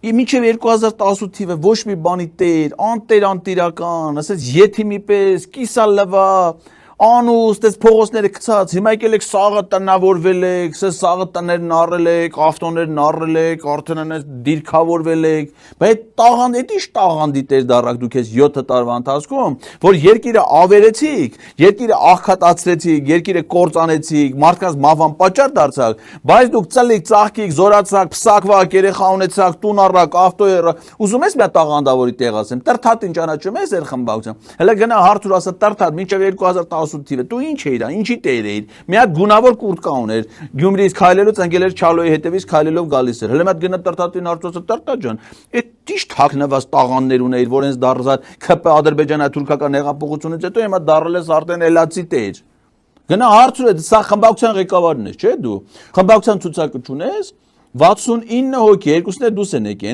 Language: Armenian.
Մինչև 2018 թիվը ոչ մի բանի տեր, անտիրական, ասես եթիմի պես, կիսալվա, անուս, տես փողոցները գցած, հիմա եկել եք սաղը տնավորվել եք, սաղը տներն առել եք, ավտոներն առել եք, արդեն այնպես դիրքավորվել եք, բայց տաղանդ, էդ ի՞նչ տաղանդի տեր դառաք դուք այս 7 տարվա ընթացքում, որ երկիրը ավերեցիք, երկիրը աղքատացրեցիք, երկիրը կործանեցիք, մարդկանց մահվան պատճառ դարձաք, բայց դուք ծլիկ, ծաղկիք, զորացաք, փսակվաք, երեխա ունեցաք, տուն առաք, ավտո եղաք, ուզում ես մի տաղանդավորի տեղ ասեմ, Տրթատին ճանաչում ես ձեր խմբակցություն, հələ գնա հարցուր ասա Տրթատ մինչև 2018 թիվը, դու ինչ էիր, ինչի տեր էիր, մի հատ գունավոր կուրտկա ուներ, Գյումրիից քայլելուց ընկել էր Չալոյի հետևից քայլելով գալիս էր, հələ մի հատ գնա Տրթատին հարցուց Տրթատ ջան, այդ ի՞նչ թաքնված տաղանդներ ունեիր, որ հենց դարձած ՔՊ ադրբեջանա-թուրքական հեղափոխությունից հետո հիմա դառել ես արդեն էլացի տեր։ Գնա հարցուր է, սա խմբակցության ղեկավարն ես, չէ՞ դու։ Խմբակցության ցուցակը չունես, 69 հոգի, երկուսն էլ դուս են եկել։